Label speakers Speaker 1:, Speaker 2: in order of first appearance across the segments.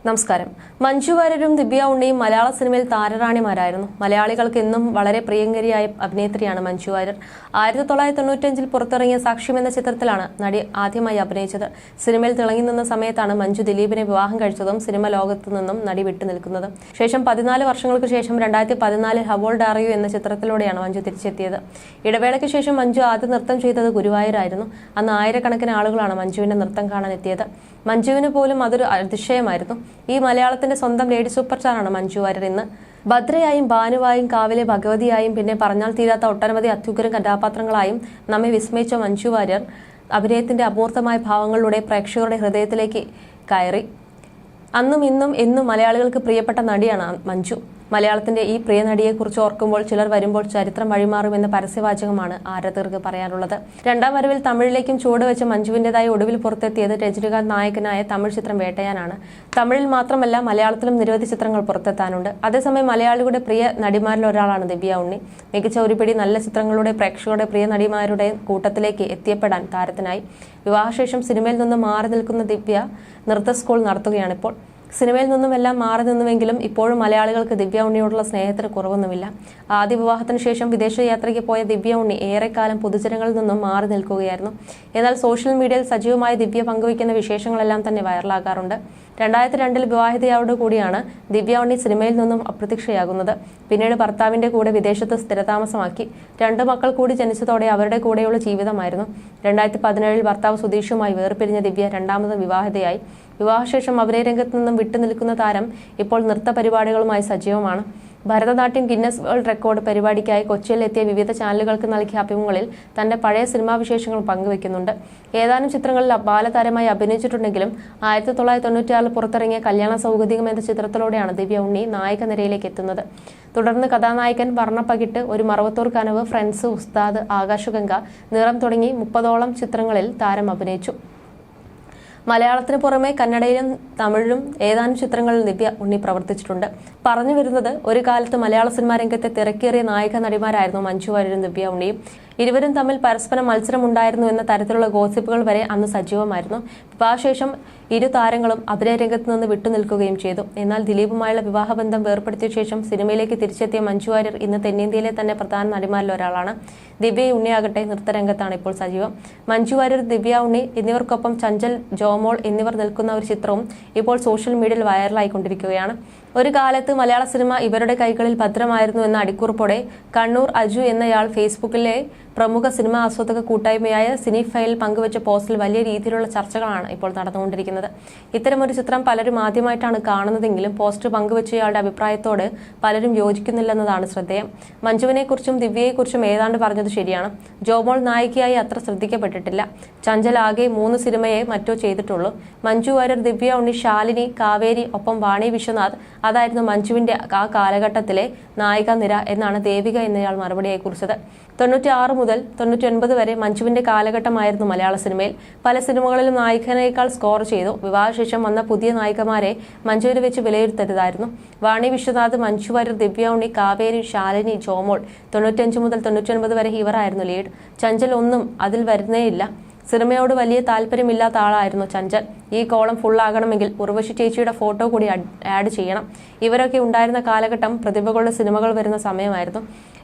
Speaker 1: നമസ്കാരം. മഞ്ജു വാര്യരും ദിവ്യ ഉണ്ണിയും മലയാള സിനിമയിൽ താരറാണിമാരായിരുന്നു. മലയാളികൾക്ക് എന്നും വളരെ പ്രിയങ്കരിയായ അഭിനേത്രിയാണ് മഞ്ജു വാര്യർ. 1995 പുറത്തിറങ്ങിയ സാക്ഷ്യം എന്ന ചിത്രത്തിലാണ് നടി ആദ്യമായി അഭിനയിച്ചത്. സിനിമയിൽ തിളങ്ങി നിന്ന സമയത്താണ് മഞ്ജു ദിലീപിനെ വിവാഹം കഴിച്ചതും സിനിമ ലോകത്തു നിന്നും നടി വിട്ടുനിൽക്കുന്നതും. ശേഷം 14 വർഷങ്ങൾക്ക് ശേഷം 2014 ഹൗ ഓൾഡ് ആർ യു എന്ന ചിത്രത്തിലൂടെയാണ് മഞ്ജു തിരിച്ചെത്തിയത്. ഇടവേളയ്ക്ക് ശേഷം മഞ്ജു ആദ്യം നൃത്തം ചെയ്തത് ഗുരുവായൂരായിരുന്നു. അന്ന് ആയിരക്കണക്കിന് ആളുകളാണ് മഞ്ജുവിന്റെ നൃത്തം കാണാൻ എത്തിയത്. മഞ്ജുവിന് പോലും അതൊരു അതിശയമായിരുന്നു. ഈ മലയാളത്തിന്റെ സ്വന്തം ലേഡി സൂപ്പർ സ്റ്റാറാണ് മഞ്ജു വാര്യർ. ഇന്ന് ഭദ്രയായും ഭാനുവായും കാവിലെ ഭഗവതിയായും പിന്നെ പറഞ്ഞാൽ തീരാത്ത ഒട്ടനവധി അത്യുഗ്രം കഥാപാത്രങ്ങളായും നമ്മെ വിസ്മയിച്ച മഞ്ജു വാര്യർ അഭിനയത്തിന്റെ അപൂർവമായ ഭാവങ്ങളിലൂടെ പ്രേക്ഷകരുടെ ഹൃദയത്തിലേക്ക് കയറി. അന്നും ഇന്നും എന്നും മലയാളികൾക്ക് പ്രിയപ്പെട്ട നടിയാണ് മഞ്ജു. മലയാളത്തിന്റെ ഈ പ്രിയ നടിയെക്കുറിച്ച് ഓർക്കുമ്പോൾ ചിലർ വരുമ്പോൾ ചരിത്രം വഴിമാറുമെന്ന പരസ്യവാചകമാണ് ആരാധകർക്ക് പറയാനുള്ളത്. രണ്ടാം വരവിൽ തമിഴിലേക്കും ചുവടുവെച്ച മഞ്ജുവിന്റേതായി ഒടുവിൽ പുറത്തെത്തിയത് രജനികാന്ത് നായകനായ തമിഴ് ചിത്രം വേട്ടയാനാണ്. തമിഴിൽ മാത്രമല്ല മലയാളത്തിലും നിരവധി ചിത്രങ്ങൾ പുറത്തെത്താനുണ്ട്. അതേസമയം മലയാളികളുടെ പ്രിയ നടിമാരിൽ ഒരാളാണ് ദിവ്യ ഉണ്ണി. മികച്ച ഒരു പിടി നല്ല ചിത്രങ്ങളുടെ പ്രേക്ഷകരുടെ പ്രിയ നടിമാരുടെ കൂട്ടത്തിലേക്ക് എത്തിയപ്പെടാൻ താരത്തിനായി. വിവാഹശേഷം സിനിമയിൽ നിന്നും മാറി നിൽക്കുന്ന ദിവ്യ നൃത്ത സ്കൂൾ നടത്തുകയാണിപ്പോൾ. സിനിമയിൽ നിന്നുമെല്ലാം മാറി നിന്നുവെങ്കിലും ഇപ്പോഴും മലയാളികൾക്ക് ദിവ്യ ഉണ്ണിയോടുള്ള സ്നേഹത്തിന് കുറവൊന്നുമില്ല. ആദ്യ വിവാഹത്തിന് ശേഷം വിദേശ യാത്രയ്ക്ക് പോയ ദിവ്യ ഉണ്ണി ഏറെക്കാലം പൊതുജനങ്ങളിൽ നിന്നും മാറി നിൽക്കുകയായിരുന്നു. എന്നാൽ സോഷ്യൽ മീഡിയയിൽ സജീവമായി ദിവ്യ പങ്കുവയ്ക്കുന്ന വിശേഷങ്ങളെല്ലാം തന്നെ വൈറലാകാറുണ്ട്. 2002 വിവാഹിതയോട് കൂടിയാണ് ദിവ്യ ഉണ്ണി സിനിമയിൽ നിന്നും അപ്രത്യക്ഷയാകുന്നത്. പിന്നീട് ഭർത്താവിന്റെ കൂടെ വിദേശത്ത് സ്ഥിരതാമസമാക്കി. 2 മക്കൾ കൂടി ജനിച്ചതോടെ അവരുടെ കൂടെയുള്ള ജീവിതമായിരുന്നു. 2017 ഭർത്താവ് സുധീഷുമായി വേർപിരിഞ്ഞ ദിവ്യ രണ്ടാമത് വിവാഹിതയായി. വിവാഹശേഷം അഭിനയരംഗത്ത് നിന്നും വിട്ടുനിൽക്കുന്ന താരം ഇപ്പോൾ നൃത്ത പരിപാടികളുമായി സജീവമാണ്. ഭരതനാട്യം ഗിന്നസ് വേൾഡ് റെക്കോർഡ് പരിപാടിക്കായി കൊച്ചിയിലെത്തിയ വിവിധ ചാനലുകൾക്ക് നൽകിയ അഭിമുഖങ്ങളിൽ തന്റെ പഴയ സിനിമാ വിശേഷങ്ങൾ പങ്കുവെക്കുന്നുണ്ട്. ഏതാനും ചിത്രങ്ങളിൽ ബാലതാരമായി അഭിനയിച്ചിട്ടുണ്ടെങ്കിലും 1996 പുറത്തിറങ്ങിയ കല്യാണ സൗഗതികം എന്ന ചിത്രത്തിലൂടെയാണ് ദിവ്യ ഉണ്ണി നായക നിരയിലേക്ക് എത്തുന്നത്. തുടർന്ന് കഥാനായകൻ, വർണ്ണപ്പകിട്ട്, ഒരു മറവത്തൂർ കനവ്, ഫ്രണ്ട്സ്, ഉസ്താദ്, ആകാശഗംഗ, നിറം തുടങ്ങി 30ഓളം ചിത്രങ്ങളിൽ താരം അഭിനയിച്ചു. മലയാളത്തിന് പുറമെ കന്നഡയിലും തമിഴിലും ഏതാനും ചിത്രങ്ങളിൽ ദിവ്യ ഉണ്ണി പ്രവർത്തിച്ചിട്ടുണ്ട്. പറഞ്ഞു വരുന്നത്, ഒരു കാലത്ത് മലയാള സിനിമാ രംഗത്തെ തിരക്കേറിയ നായിക നടിമാരായിരുന്നു മഞ്ജു വാര്യരും ദിവ്യ ഉണ്ണിയും. ഇരുവരും തമ്മിൽ പരസ്പരം മത്സരമുണ്ടായിരുന്നു എന്ന തരത്തിലുള്ള ഗോസിപ്പുകൾ വരെ അന്ന് സജീവമായിരുന്നു. വിവാഹശേഷം ഇരു താരങ്ങളും അഭിനയ രംഗത്ത് നിന്ന് വിട്ടുനിൽക്കുകയും ചെയ്തു. എന്നാൽ ദിലീപുമായുള്ള വിവാഹബന്ധം വേർപ്പെടുത്തിയ ശേഷം സിനിമയിലേക്ക് തിരിച്ചെത്തിയ മഞ്ജു വാര്യർ ഇന്ന് തെന്നിന്ത്യയിലെ തന്നെ പ്രധാന നടിമാരിൽ ഒരാളാണ്. ദിവ്യ ഉണ്ണിയാകട്ടെ നൃത്തരംഗത്താണ് ഇപ്പോൾ സജീവം. മഞ്ജു വാര്യർ, ദിവ്യ ഉണ്ണി എന്നിവർക്കൊപ്പം ചഞ്ചൽ, ജോമോൾ എന്നിവർ നിൽക്കുന്ന ഒരു ചിത്രവും ഇപ്പോൾ സോഷ്യൽ മീഡിയയിൽ വൈറലായിക്കൊണ്ടിരിക്കുകയാണ്. ഒരു കാലത്ത് മലയാള സിനിമ ഇവരുടെ കൈകളിൽ ഭദ്രമായിരുന്നു എന്ന അടിക്കുറിപ്പോടെ കണ്ണൂർ അജു എന്നയാൾ ഫേസ്ബുക്കിലെ പ്രമുഖ സിനിമാ ആസ്വാദക കൂട്ടായ്മയായ സിനിഫൈൽ പങ്കുവച്ച പോസ്റ്റിൽ വലിയ രീതിയിലുള്ള ചർച്ചകളാണ് ഇപ്പോൾ നടന്നുകൊണ്ടിരിക്കുന്നത്. ഇത്തരമൊരു ചിത്രം പലരും ആദ്യമായിട്ടാണ് കാണുന്നതെങ്കിലും പോസ്റ്റ് പങ്കുവച്ചയാളുടെ അഭിപ്രായത്തോട് പലരും യോജിക്കുന്നില്ലെന്നതാണ് ശ്രദ്ധേയം. മഞ്ജുവിനെക്കുറിച്ചും ദിവ്യയെക്കുറിച്ചും ഏതാണ്ട് പറഞ്ഞത് ശരിയാണ്. ജോമോൾ നായികയായി അത്ര ശ്രദ്ധിക്കപ്പെട്ടിട്ടില്ല. ചഞ്ചൽ ആകെ 3 സിനിമയെ മറ്റോ ചെയ്തിട്ടുള്ളൂ. മഞ്ജു വാര്യർ, ദിവ്യ ഉണ്ണി, ശാലിനി, കാവേരി, ഒപ്പം വാണി വിശ്വനാഥ്, അതായിരുന്നു മഞ്ജുവിന്റെ ആ കാലഘട്ടത്തിലെ നായിക നിര എന്നാണ് ദേവിക എന്നയാൾ മറുപടിയായി കുറിച്ചത്. 96 മുതൽ 99 വരെ മഞ്ജുവിന്റെ കാലഘട്ടമായിരുന്നു മലയാള സിനിമയിൽ. പല സിനിമകളിലും നായികനേക്കാൾ സ്കോർ ചെയ്തു. വിവാഹശേഷം വന്ന പുതിയ നായികമാരെ മഞ്ജുവിനെ വെച്ച് വിലയിരുത്തരുതായിരുന്നു. വാണി വിശ്വനാഥ്, മഞ്ജു വാര്യർ, ദിവ്യ ഉണ്ണി, കാവേരി, ശാലിനി, ജോമോൾ, 95 മുതൽ 99 വരെ ഇവരായിരുന്നു ലീഡ്. ചഞ്ചൽ ഒന്നും അതിൽ വരുന്നേയില്ല. സിനിമയോട് വലിയ താല്പര്യമില്ലാത്ത ആളായിരുന്നു ചഞ്ചൽ. ഈ കോളം ഫുള്ളാകണമെങ്കിൽ ഉർവശി ചേച്ചിയുടെ ഫോട്ടോ കൂടി ആഡ് ചെയ്യണം. ഇവരൊക്കെ ഉണ്ടായിരുന്ന കാലഘട്ടം പ്രതിഭകളുടെ സിനിമകൾ വരുന്ന സമയമായിരുന്നു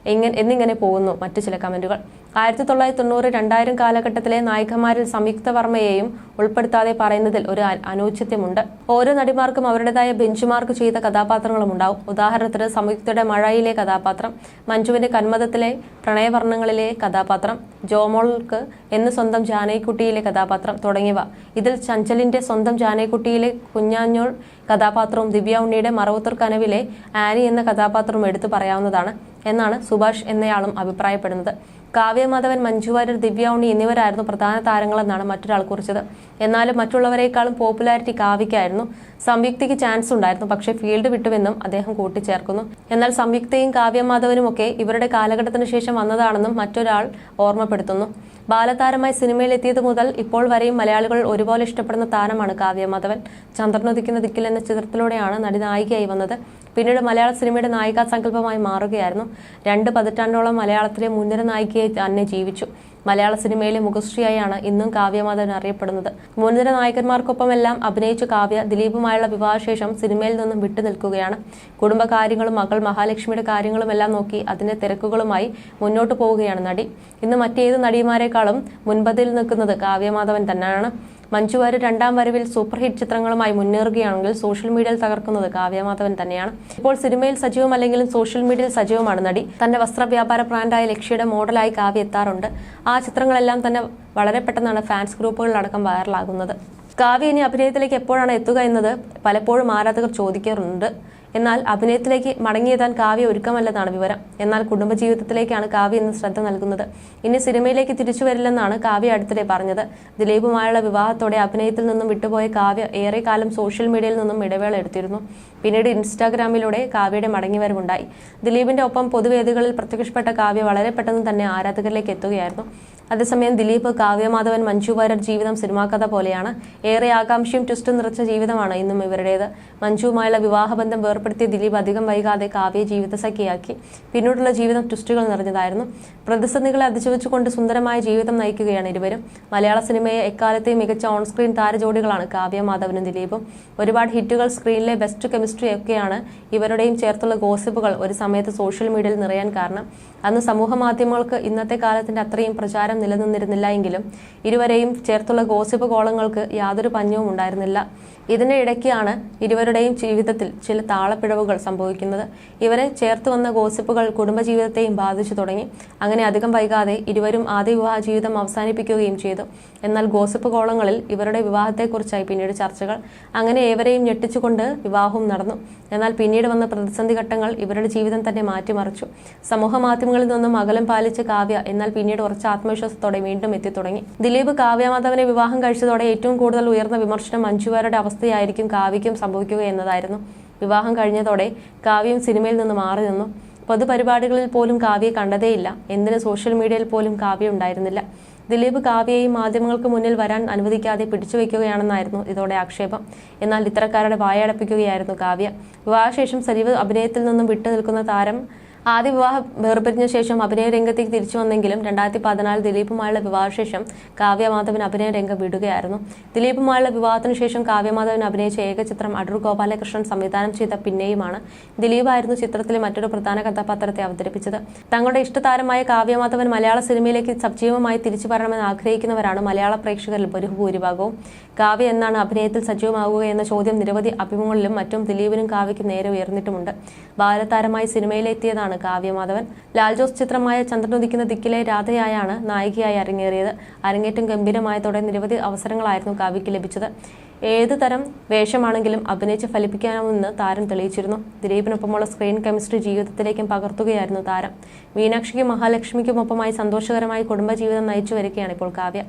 Speaker 1: എന്നിങ്ങനെ പോകുന്നു മറ്റു ചില കമന്റുകൾ. 1990, 2000 കാലഘട്ടത്തിലെ നായികമാരിൽ സംയുക്ത വർമ്മയെയും ഉൾപ്പെടുത്താതെ പറയുന്നതിൽ ഒരു അനൗചിത്യമുണ്ട്. ഓരോ നടിമാർക്കും അവരുടേതായ ബെഞ്ച് മാർക്ക് ചെയ്ത കഥാപാത്രങ്ങളും ഉണ്ടാവും. ഉദാഹരണത്തിന് സംയുക്തയുടെ മഴയിലെ കഥാപാത്രം, മഞ്ജുവിന്റെ കന്മദത്തിലെ പ്രണയവർണ്ണങ്ങളിലെ കഥാപാത്രം, ജോമോൾക്ക് എന്ന് സ്വന്തം ജാനകിക്കുട്ടിയിലെ കഥാപാത്രം തുടങ്ങിയവ. ഇതിൽ ചഞ്ചലിന്റെ സ്വന്തം ജാനകിക്കുട്ടിയിലെ കുഞ്ഞാഞ്ഞോൾ കഥാപാത്രവും ദിവ്യ ഉണ്ണിയുടെ മറവത്തൂർ കനവിലെ ആനി എന്ന കഥാപാത്രവും എടുത്തു പറയാവുന്നതാണ് എന്നാണ് സുഭാഷ് എന്നയാളും അഭിപ്രായപ്പെടുന്നത്. കാവ്യ മാധവൻ, മഞ്ജു വാര്യർ, ദിവ്യ ഉണ്ണി എന്നിവരായിരുന്നു പ്രധാന താരങ്ങളെന്നാണ് മറ്റൊരാൾ കുറിച്ചത്. എന്നാലും മറ്റുള്ളവരെക്കാളും പോപ്പുലാരിറ്റി കാവ്യയ്ക്കായിരുന്നു. സംയുക്തയ്ക്ക് ചാൻസ് ഉണ്ടായിരുന്നു, പക്ഷേ ഫീൽഡ് വിട്ടുവെന്നും അദ്ദേഹം കൂട്ടിച്ചേർക്കുന്നു. എന്നാൽ സംയുക്തയും കാവ്യ മാധവനും ഒക്കെ ഇവരുടെ കാലഘട്ടത്തിന് ശേഷം വന്നതാണെന്നും മറ്റൊരാൾ ഓർമ്മപ്പെടുത്തുന്നു. ബാലതാരമായി സിനിമയിൽ എത്തിയത് മുതൽ ഇപ്പോൾ വരെയും മലയാളികൾ ഒരുപോലെ ഇഷ്ടപ്പെടുന്ന താരമാണ് കാവ്യ മാധവൻ. ചന്ദ്രനുദിക്കുന്ന ദിക്കിൽ എന്ന ചിത്രത്തിലൂടെയാണ് നടി നായികയായി വന്നത്. പിന്നീട് മലയാള സിനിമയുടെ നായികാ സങ്കല്പമായി മാറുകയായിരുന്നു. 2 പതിറ്റാണ്ടോളം മലയാളത്തിലെ മുൻനിര നായികയായി തന്നെ ജീവിച്ചു. മലയാള സിനിമയിലെ മുഖശ്രീയായാണ് ഇന്നും കാവ്യമാധവൻ അറിയപ്പെടുന്നത്. മുൻനിര നായകന്മാർക്കൊപ്പമെല്ലാം അഭിനയിച്ച കാവ്യ ദിലീപുമായുള്ള വിവാഹശേഷം സിനിമയിൽ നിന്നും വിട്ടുനിൽക്കുകയാണ്. കുടുംബകാര്യങ്ങളും മകൾ മഹാലക്ഷ്മിയുടെ കാര്യങ്ങളുമെല്ലാം നോക്കി അതിന്റെ തിരക്കുകളുമായി മുന്നോട്ട് പോവുകയാണ് നടി. ഇന്ന് മറ്റേത് നടിമാരെക്കാളും മുൻപന്തിയിൽ നിൽക്കുന്നത് കാവ്യമാധവൻ തന്നെയാണ്. മഞ്ജു വാര്യർ രണ്ടാം വരവിൽ സൂപ്പർ ഹിറ്റ് ചിത്രങ്ങളുമായി മുന്നേറുകയാണെങ്കിൽ സോഷ്യൽ മീഡിയയിൽ തകർക്കുന്നത് കാവ്യമാധവൻ തന്നെയാണ്. ഇപ്പോൾ സിനിമയിൽ സജീവമല്ലെങ്കിലും സോഷ്യൽ മീഡിയയിൽ സജീവമാണ് നടി. തന്റെ വസ്ത്രവ്യാപാര ബ്രാൻഡായ ലക്ഷ്യയുടെ മോഡലായി കാവ്യ എത്താറുണ്ട്. ആ ചിത്രങ്ങളെല്ലാം തന്നെ വളരെ പെട്ടെന്നാണ് ഫാൻസ് ഗ്രൂപ്പുകളിലടക്കം വൈറലാകുന്നത്. കാവ്യ ഇനി അഭിനയത്തിലേക്ക് എപ്പോഴാണ് എത്തുക എന്നത് പലപ്പോഴും ആരാധകർ ചോദിക്കാറുണ്ട്. എന്നാൽ അഭിനയത്തിലേക്ക് മടങ്ങിയെത്താൻ കാവ്യ ഒരുക്കമല്ലെന്നാണ് വിവരം. എന്നാൽ കുടുംബജീവിതത്തിലേക്കാണ് കാവ്യ ഇന്ന് ശ്രദ്ധ നൽകുന്നത്. ഇനി സിനിമയിലേക്ക് തിരിച്ചു വരില്ലെന്നാണ് കാവ്യ അടുത്തിടെ പറഞ്ഞത്. ദിലീപുമായുള്ള വിവാഹത്തോടെ അഭിനയത്തിൽ നിന്നും വിട്ടുപോയ കാവ്യ ഏറെക്കാലം സോഷ്യൽ മീഡിയയിൽ നിന്നും ഇടവേള എടുത്തിരുന്നു. പിന്നീട് ഇൻസ്റ്റാഗ്രാമിലൂടെ കാവ്യയുടെ മടങ്ങിവരവുണ്ടായി. ദിലീപിന്റെ ഒപ്പം പൊതുവേദികളിൽ പ്രത്യക്ഷപ്പെട്ട കാവ്യ വളരെ പെട്ടെന്ന് തന്നെ ആരാധകരിലേക്ക് എത്തുകയായിരുന്നു. അതേസമയം ദിലീപ്, കാവ്യമാധവൻ, മഞ്ജു വാര്യർ ജീവിതം സിനിമാ കഥ പോലെയാണ്. ഏറെ ആകാംക്ഷയും ട്വിസ്റ്റും നിറച്ച ജീവിതമാണ് ഇന്നും ഇവരുടേത്. മഞ്ജുവുമായുള്ള വിവാഹബന്ധം വേർപ്പെടുത്തിയ ദിലീപ് അധികം വൈകാതെ കാവ്യയെ ജീവിതസഖിയാക്കി. പിന്നീടുള്ള ജീവിതം ട്വിസ്റ്റുകൾ നിറഞ്ഞതായിരുന്നു. പ്രതിസന്ധികളെ അതിജീവിച്ചുകൊണ്ട് സുന്ദരമായ ജീവിതം നയിക്കുകയാണ് ഇരുവരും. മലയാള സിനിമയെ എക്കാലത്തെയും മികച്ച ഓൺ സ്ക്രീൻ താരജോഡികളാണ് കാവ്യമാധവനും ദിലീപും. ഒരുപാട് ഹിറ്റുകൾ, സ്ക്രീനിലെ ബെസ്റ്റ് കെമിസ്ട്രി ഒക്കെയാണ് ഇവരുടെയും ചേർത്തുള്ള ഗോസിപ്പുകൾ ഒരു സമയത്ത് സോഷ്യൽ മീഡിയയിൽ നിറയാൻ കാരണം. അന്ന് സമൂഹ മാധ്യമങ്ങൾക്ക് ഇന്നത്തെ കാലത്തിന്റെ അത്രയും പ്രചാരം നിലനിന്നിരുന്നില്ല എങ്കിലും ഇരുവരെയും ചേർത്തുള്ള ഗോസിപ്പ് കോളങ്ങൾക്ക് യാതൊരു പഞ്ഞവും ഉണ്ടായിരുന്നില്ല. ഇതിന്റെ ഇടയ്ക്കാണ് ഇരുവരുടെയും ജീവിതത്തിൽ ചില താളപ്പിഴവുകൾ സംഭവിക്കുന്നത്. ഇവരെ ചേർത്ത് വന്ന ഗോസിപ്പുകൾ കുടുംബജീവിതത്തെയും ബാധിച്ചു തുടങ്ങി. അങ്ങനെ അധികം വൈകാതെ ഇരുവരും ആദ്യ വിവാഹ ജീവിതം അവസാനിപ്പിക്കുകയും ചെയ്തു. എന്നാൽ ഗോസിപ്പ് കോളങ്ങളിൽ ഇവരുടെ വിവാഹത്തെക്കുറിച്ചായി പിന്നീട് ചർച്ചകൾ. അങ്ങനെ ഏവരെയും ഞെട്ടിച്ചുകൊണ്ട് വിവാഹവും നടന്നു. എന്നാൽ പിന്നീട് വന്ന പ്രതിസന്ധി ഘട്ടങ്ങൾ ഇവരുടെ ജീവിതം തന്നെ മാറ്റിമറിച്ചു. സമൂഹ മാധ്യമങ്ങളിൽ നിന്നും അകലം പാലിച്ച കാവ്യ എന്നാൽ പിന്നീട് ഉറച്ച ആത്മവിശ്വാസത്തോടെ വീണ്ടും എത്തിത്തുടങ്ങി. ദിലീപ് കാവ്യമാധവനെ വിവാഹം കഴിച്ചതോടെ ഏറ്റവും കൂടുതൽ ഉയർന്ന വിമർശനം മഞ്ജുവാര്യരുടെ അവസ്ഥയായിരിക്കും കാവ്യയ്ക്കും സംഭവിക്കുക എന്നതായിരുന്നു. വിവാഹം കഴിഞ്ഞതോടെ കാവ്യം സിനിമയിൽ നിന്ന് മാറി നിന്നു. പൊതുപരിപാടികളിൽ പോലും കാവ്യയെ കണ്ടതേയില്ല. എന്തിന് സോഷ്യൽ മീഡിയയിൽ പോലും കാവ്യ ഉണ്ടായിരുന്നില്ല. ദിലീപ് കാവ്യയെയും മാധ്യമങ്ങൾക്ക് മുന്നിൽ വരാൻ അനുവദിക്കാതെ പിടിച്ചുവെക്കുകയാണെന്നായിരുന്നു ഇതോടെ ആക്ഷേപം. എന്നാൽ ഇത്തരക്കാരുടെ വായടപ്പിക്കുകയായിരുന്നു കാവ്യ. വിവാഹശേഷം സജീവ അഭിനയത്തിൽ നിന്നും വിട്ടുനിൽക്കുന്ന താരം ആദ്യ വിവാഹം വേർപിരിഞ്ഞ ശേഷം അഭിനയ രംഗത്തേക്ക് തിരിച്ചു വന്നെങ്കിലും 2014 ദിലീപുമായുള്ള വിവാഹശേഷം കാവ്യമാധവൻ അഭിനയ രംഗം വിടുകയായിരുന്നു. ദിലീപുമായുള്ള വിവാഹത്തിനു ശേഷം കാവ്യമാധവൻ അഭിനയിച്ച ഏക ചിത്രം അടൂർ ഗോപാലകൃഷ്ണൻ സംവിധാനം ചെയ്ത പിന്നെയുമാണ്. ദിലീപായിരുന്നു ചിത്രത്തിലെ മറ്റൊരു പ്രധാന കഥാപാത്രത്തെ അവതരിപ്പിച്ചത്. തങ്ങളുടെ ഇഷ്ടതാരമായ കാവ്യമാധവൻ മലയാള സിനിമയിലേക്ക് സജീവമായി തിരിച്ചു വരണമെന്ന് ആഗ്രഹിക്കുന്നവരാണ് മലയാള പ്രേക്ഷകരിൽ ബഹുഭൂരിഭാഗവും. കാവ്യ എന്നാണ് അഭിനയത്തിൽ സജീവമാവുക എന്ന ചോദ്യം നിരവധി അഭിമുഖങ്ങളിലും മറ്റും ദിലീപിനും കാവ്യയ്ക്കും നേരെ ഉയർന്നിട്ടുമുണ്ട്. ബാലതാരമായി സിനിമയിലെത്തിയതാണ് കാവ്യമാധവൻ. ലാൽ ജോസ് ചിത്രമായ ചന്ദ്രനുദിക്കുന്ന ദിക്കിലെ രാധയായാണ് നായികയായി അരങ്ങേറിയത്. അരങ്ങേറ്റം ഗംഭീരമായതോടെ നിരവധി അവസരങ്ങളായിരുന്നു കാവ്യയ്ക്ക് ലഭിച്ചത്. ഏതു തരം വേഷമാണെങ്കിലും അഭിനയിച്ച് ഫലിപ്പിക്കാമെന്ന് താരം തെളിയിച്ചിരുന്നു. ദിലീപിനൊപ്പമുള്ള സ്ക്രീൻ കെമിസ്ട്രി ജീവിതത്തിലേക്കും പകർത്തുകയായിരുന്നു താരം. മീനാക്ഷിക്കും മഹാലക്ഷ്മിക്കുമൊപ്പമായി സന്തോഷകരമായി കുടുംബജീവിതം നയിച്ചു വരികയാണ് ഇപ്പോൾ കാവ്യ.